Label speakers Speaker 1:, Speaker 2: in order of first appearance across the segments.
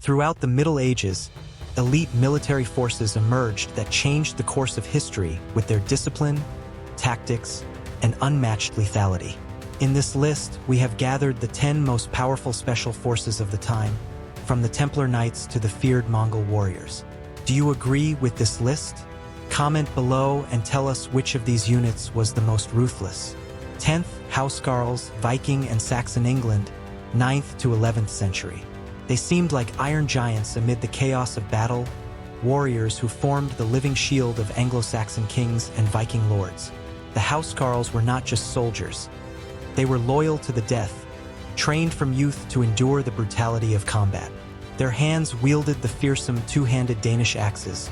Speaker 1: Throughout the Middle Ages, elite military forces emerged that changed the course of history with their discipline, tactics, and unmatched lethality. In this list, we have gathered the 10 most powerful special forces of the time, from the Templar Knights to the feared Mongol warriors. Do you agree with this list? Comment below and tell us which of these units was the most ruthless. 10th, Housecarls, Viking and Saxon England, 9th to 11th century. They seemed like iron giants amid the chaos of battle, warriors who formed the living shield of Anglo-Saxon kings and Viking lords. The Housecarls were not just soldiers. They were loyal to the death, trained from youth to endure the brutality of combat. Their hands wielded the fearsome two-handed Danish axes,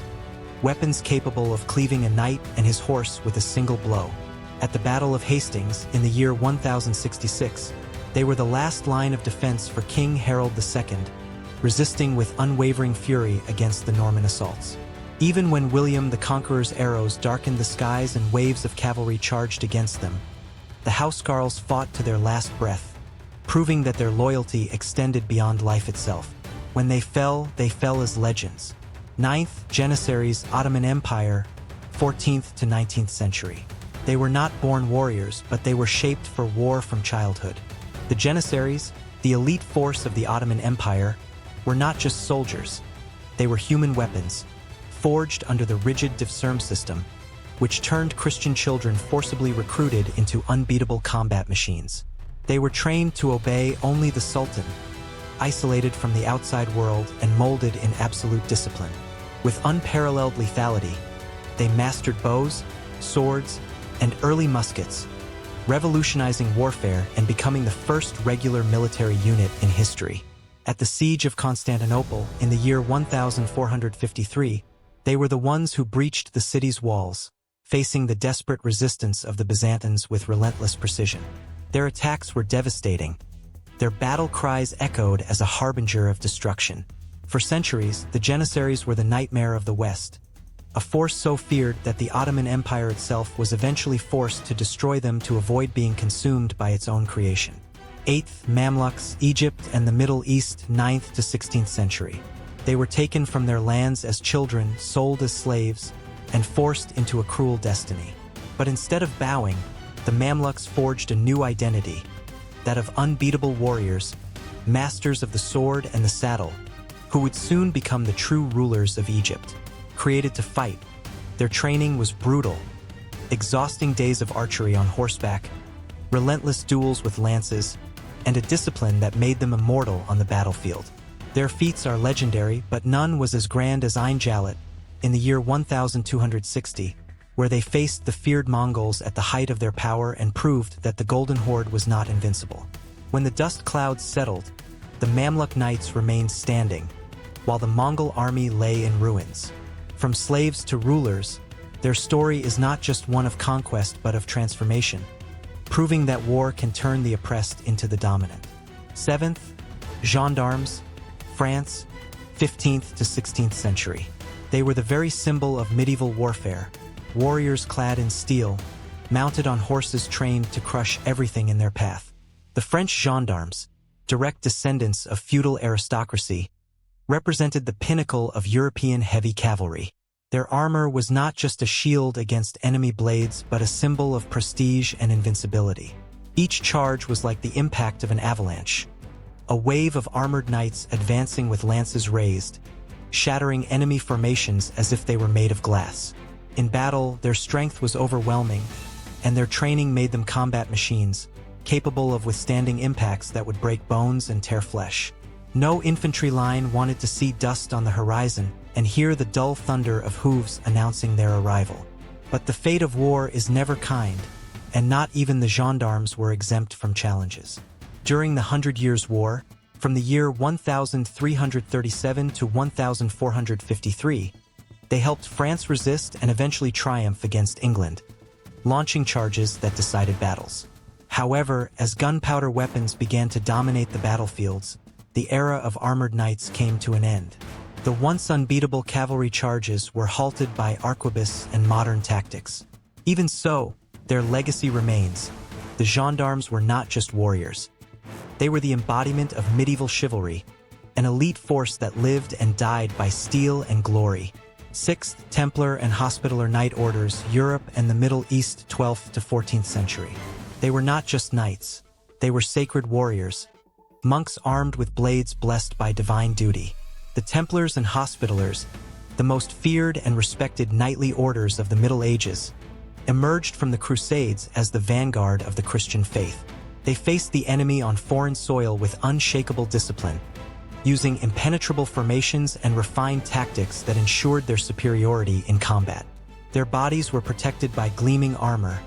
Speaker 1: weapons capable of cleaving a knight and his horse with a single blow. At the Battle of Hastings in the year 1066, they were the last line of defense for King Harold II, resisting with unwavering fury against the Norman assaults. Even when William the Conqueror's arrows darkened the skies and waves of cavalry charged against them, the Housecarls fought to their last breath, proving that their loyalty extended beyond life itself. When they fell as legends. 9th, Janissaries, Ottoman Empire, 14th to 19th century. They were not born warriors, but they were shaped for war from childhood. The Janissaries, the elite force of the Ottoman Empire, were not just soldiers. They were human weapons, forged under the rigid fearsome system, which turned Christian children forcibly recruited into unbeatable combat machines. They were trained to obey only the Sultan, isolated from the outside world and molded in absolute discipline. With unparalleled lethality, they mastered bows, swords, and early muskets, revolutionizing warfare and becoming the first regular military unit in history. At the Siege of Constantinople in the year 1453, they were the ones who breached the city's walls, facing the desperate resistance of the Byzantines with relentless precision. Their attacks were devastating. Their battle cries echoed as a harbinger of destruction. For centuries, the Janissaries were the nightmare of the West, a force so feared that the Ottoman Empire itself was eventually forced to destroy them to avoid being consumed by its own creation. 8th, Mamluks, Egypt and the Middle East, 9th to 16th century. They were taken from their lands as children, sold as slaves, and forced into a cruel destiny. But instead of bowing, the Mamluks forged a new identity, that of unbeatable warriors, masters of the sword and the saddle, who would soon become the true rulers of Egypt. Created to fight, their training was brutal, exhausting days of archery on horseback, relentless duels with lances, and a discipline that made them immortal on the battlefield. Their feats are legendary, but none was as grand as Ain Jalut in the year 1260, where they faced the feared Mongols at the height of their power and proved that the Golden Horde was not invincible. When the dust clouds settled, the Mamluk Knights remained standing, while the Mongol army lay in ruins. From slaves to rulers, their story is not just one of conquest but of transformation, proving that war can turn the oppressed into the dominant. 7th, Gendarmes, France, 15th to 16th century. They were the very symbol of medieval warfare, warriors clad in steel, mounted on horses trained to crush everything in their path. The French gendarmes, direct descendants of feudal aristocracy, represented the pinnacle of European heavy cavalry. Their armor was not just a shield against enemy blades but a symbol of prestige and invincibility. Each charge was like the impact of an avalanche, a wave of armored knights advancing with lances raised, shattering enemy formations as if they were made of glass. In battle, their strength was overwhelming, and their training made them combat machines, capable of withstanding impacts that would break bones and tear flesh. No infantry line wanted to see dust on the horizon and hear the dull thunder of hooves announcing their arrival. But the fate of war is never kind, and not even the gendarmes were exempt from challenges. During the 100 Years' War, from the year 1337 to 1453, they helped France resist and eventually triumph against England, launching charges that decided battles. However, as gunpowder weapons began to dominate the battlefields, the era of armored knights came to an end. The once unbeatable cavalry charges were halted by arquebus and modern tactics. Even so, their legacy remains. The gendarmes were not just warriors. They were the embodiment of medieval chivalry, an elite force that lived and died by steel and glory. 6th Templar and Hospitaller Knight Orders, Europe and the Middle East, 12th to 14th century. They were not just knights, they were sacred warriors, monks armed with blades blessed by divine duty. The Templars and Hospitallers, the most feared and respected knightly orders of the Middle Ages, emerged from the Crusades as the vanguard of the Christian faith. They faced the enemy on foreign soil with unshakable discipline, using impenetrable formations and refined tactics that ensured their superiority in combat. Their bodies were protected by gleaming armor,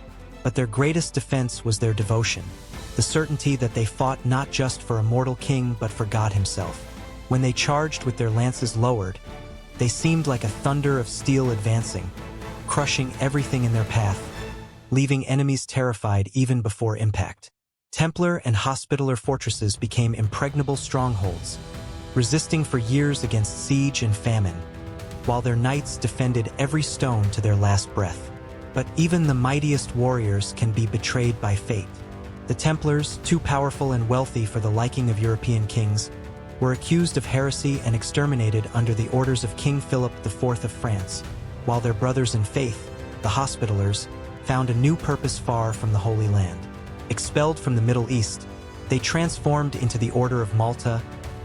Speaker 1: but their greatest defense was their devotion, the certainty that they fought not just for a mortal king but for God himself. When they charged with their lances lowered, they seemed like a thunder of steel advancing, crushing everything in their path, leaving enemies terrified even before impact. Templar and Hospitaller fortresses became impregnable strongholds, resisting for years against siege and famine, while their knights defended every stone to their last breath. But even the mightiest warriors can be betrayed by fate. The Templars, too powerful and wealthy for the liking of European kings, were accused of heresy and exterminated under the orders of King Philip IV of France, while their brothers in faith, the Hospitallers, found a new purpose far from the Holy Land. Expelled from the Middle East, they transformed into the Order of Malta,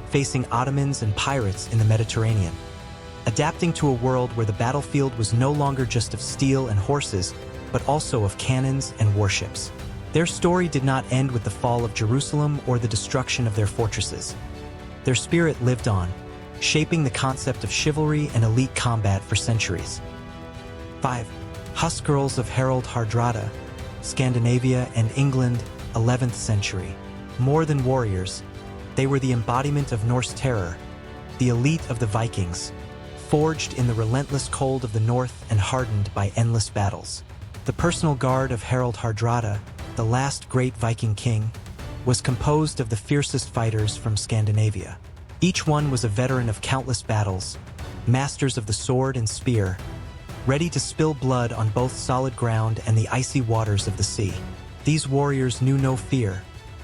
Speaker 1: facing Ottomans and pirates in the Mediterranean. Adapting to a world where the battlefield was no longer just of steel and horses, but also of cannons and warships. Their story did not end with the fall of Jerusalem or the destruction of their fortresses. Their spirit lived on, shaping the concept of chivalry and elite combat for centuries. 5. Huscarls of Harald Hardrada, Scandinavia and England, 11th century. More than warriors, they were the embodiment of Norse terror, the elite of the Vikings, forged in the relentless cold of the north and hardened by endless battles. The personal guard of Harald Hardrada, the last great Viking king, was composed of the fiercest fighters from Scandinavia. Each one was a veteran of countless battles, masters of the sword and spear, ready to spill blood on both solid ground and the icy waters of the sea. These warriors knew no fear,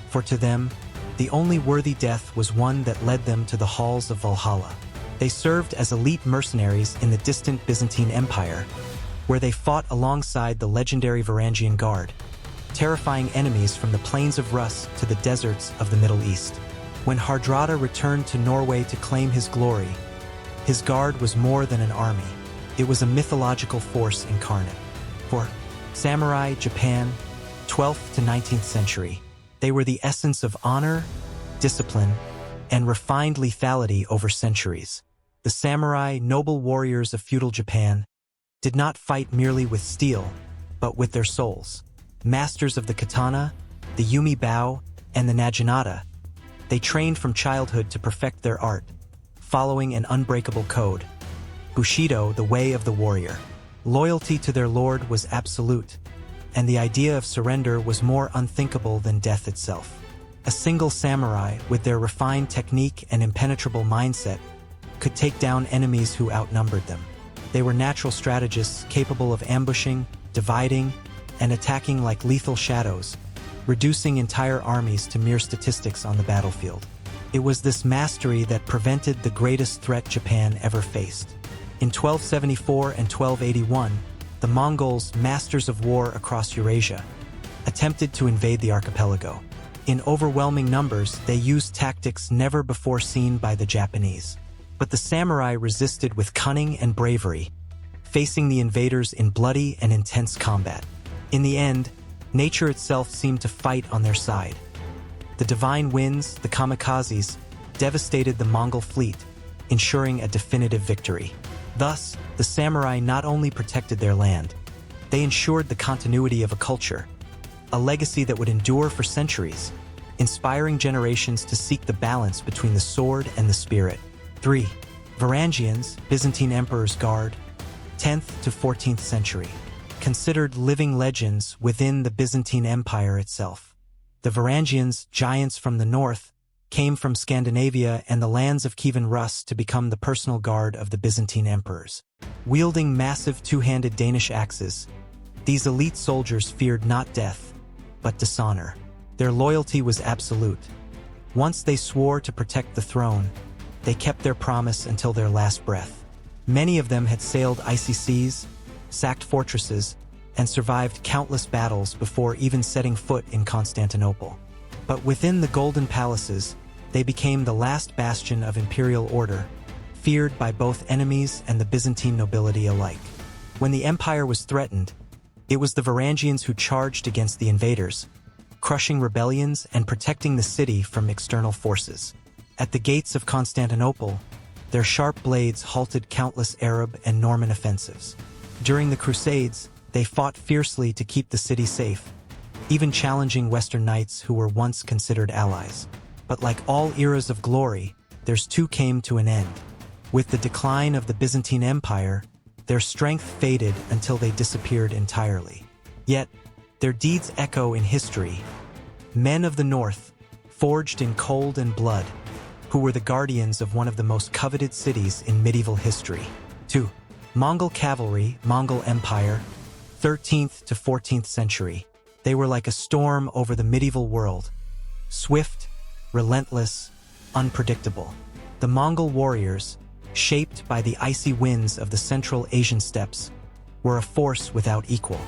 Speaker 1: for to them, the only worthy death was one that led them to the halls of Valhalla. They served as elite mercenaries in the distant Byzantine Empire, where they fought alongside the legendary Varangian Guard, terrifying enemies from the plains of Rus to the deserts of the Middle East. When Hardrada returned to Norway to claim his glory, his guard was more than an army. It was a mythological force incarnate. For samurai Japan, 12th to 19th century, they were the essence of honor, discipline, and refined lethality over centuries. The samurai, noble warriors of feudal Japan, did not fight merely with steel, but with their souls. Masters of the katana, the yumi bao, and the naginata, they trained from childhood to perfect their art, following an unbreakable code. Bushido, the way of the warrior. Loyalty to their lord was absolute, and the idea of surrender was more unthinkable than death itself. A single samurai, with their refined technique and impenetrable mindset, could take down enemies who outnumbered them. They were natural strategists capable of ambushing, dividing, and attacking like lethal shadows, reducing entire armies to mere statistics on the battlefield. It was this mastery that prevented the greatest threat Japan ever faced. In 1274 and 1281, the Mongols, masters of war across Eurasia, attempted to invade the archipelago. In overwhelming numbers, they used tactics never before seen by the Japanese. But the samurai resisted with cunning and bravery, facing the invaders in bloody and intense combat. In the end, nature itself seemed to fight on their side. The divine winds, the kamikazes, devastated the Mongol fleet, ensuring a definitive victory. Thus, the samurai not only protected their land, they ensured the continuity of a culture, a legacy that would endure for centuries, inspiring generations to seek the balance between the sword and the spirit. 3. Varangians, Byzantine Emperor's Guard, 10th to 14th century. Considered living legends within the Byzantine Empire itself. The Varangians, giants from the north, came from Scandinavia and the lands of Kievan Rus to become the personal guard of the Byzantine emperors. Wielding massive two-handed Danish axes, these elite soldiers feared not death, but dishonor. Their loyalty was absolute. Once they swore to protect the throne, they kept their promise until their last breath. Many of them had sailed icy seas, sacked fortresses, and survived countless battles before even setting foot in Constantinople. But within the Golden Palaces, they became the last bastion of imperial order, feared by both enemies and the Byzantine nobility alike. When the empire was threatened, it was the Varangians who charged against the invaders, crushing rebellions and protecting the city from external forces. At the gates of Constantinople, their sharp blades halted countless Arab and Norman offensives. During the Crusades, they fought fiercely to keep the city safe, even challenging Western knights who were once considered allies. But like all eras of glory, theirs too came to an end. With the decline of the Byzantine Empire, their strength faded until they disappeared entirely. Yet, their deeds echo in history. Men of the North, forged in cold and blood, who were the guardians of one of the most coveted cities in medieval history. 2. Mongol cavalry, Mongol Empire, 13th to 14th century. They were like a storm over the medieval world, swift, relentless, unpredictable. The Mongol warriors, shaped by the icy winds of the Central Asian steppes, were a force without equal.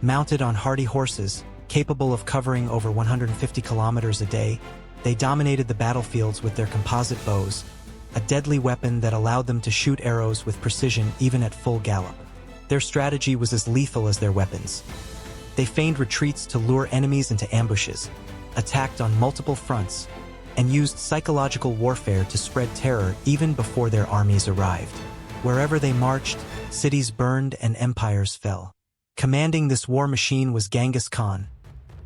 Speaker 1: Mounted on hardy horses, capable of covering over 150 kilometers a day, they dominated the battlefields with their composite bows, a deadly weapon that allowed them to shoot arrows with precision even at full gallop. Their strategy was as lethal as their weapons. They feigned retreats to lure enemies into ambushes, attacked on multiple fronts, and used psychological warfare to spread terror even before their armies arrived. Wherever they marched, cities burned and empires fell. Commanding this war machine was Genghis Khan,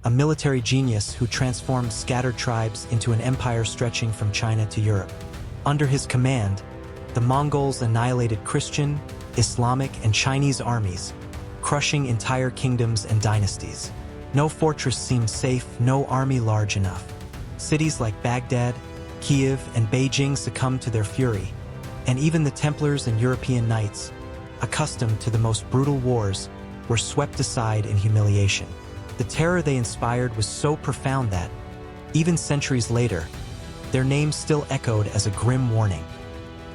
Speaker 1: a military genius who transformed scattered tribes into an empire stretching from China to Europe. Under his command, the Mongols annihilated Christian, Islamic, and Chinese armies, crushing entire kingdoms and dynasties. No fortress seemed safe, no army large enough. Cities like Baghdad, Kiev, and Beijing succumbed to their fury, and even the Templars and European knights, accustomed to the most brutal wars, were swept aside in humiliation. The terror they inspired was so profound that, even centuries later, their names still echoed as a grim warning.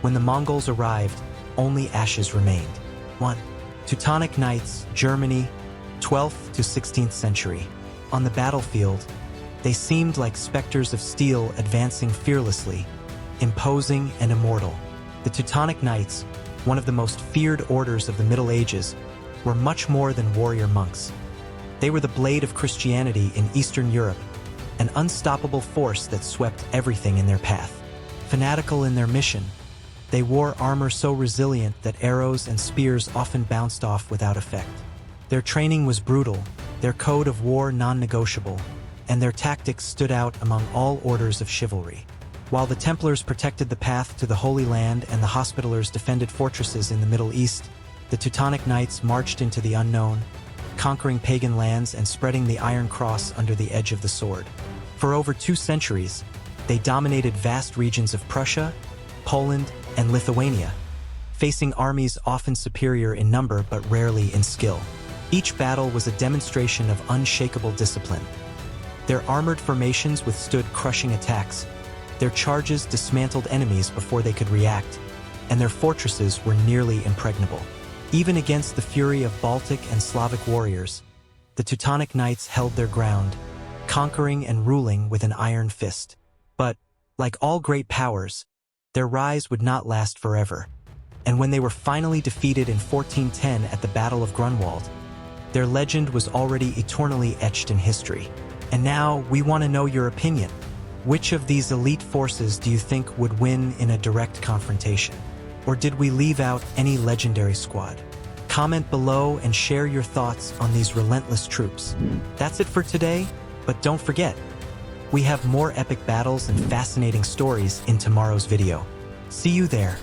Speaker 1: When the Mongols arrived, only ashes remained. 1. Teutonic Knights, Germany, 12th to 16th century. On the battlefield, they seemed like specters of steel advancing fearlessly, imposing and immortal. The Teutonic Knights, one of the most feared orders of the Middle Ages, were much more than warrior monks. They were the blade of Christianity in Eastern Europe, an unstoppable force that swept everything in their path. Fanatical in their mission, they wore armor so resilient that arrows and spears often bounced off without effect. Their training was brutal, their code of war non-negotiable, and their tactics stood out among all orders of chivalry. While the Templars protected the path to the Holy Land and the Hospitallers defended fortresses in the Middle East, the Teutonic Knights marched into the unknown, conquering pagan lands and spreading the Iron Cross under the edge of the sword. For over 2 centuries, they dominated vast regions of Prussia, Poland, and Lithuania, facing armies often superior in number but rarely in skill. Each battle was a demonstration of unshakable discipline. Their armored formations withstood crushing attacks, their charges dismantled enemies before they could react, and their fortresses were nearly impregnable. Even against the fury of Baltic and Slavic warriors, the Teutonic Knights held their ground, conquering and ruling with an iron fist. But, like all great powers, their rise would not last forever, and when they were finally defeated in 1410 at the Battle of Grunwald, their legend was already eternally etched in history. And now, we want to know your opinion. Which of these elite forces do you think would win in a direct confrontation? Or did we leave out any legendary squad? Comment below and share your thoughts on these relentless troops. That's it for today, but don't forget, we have more epic battles and fascinating stories in tomorrow's video. See you there.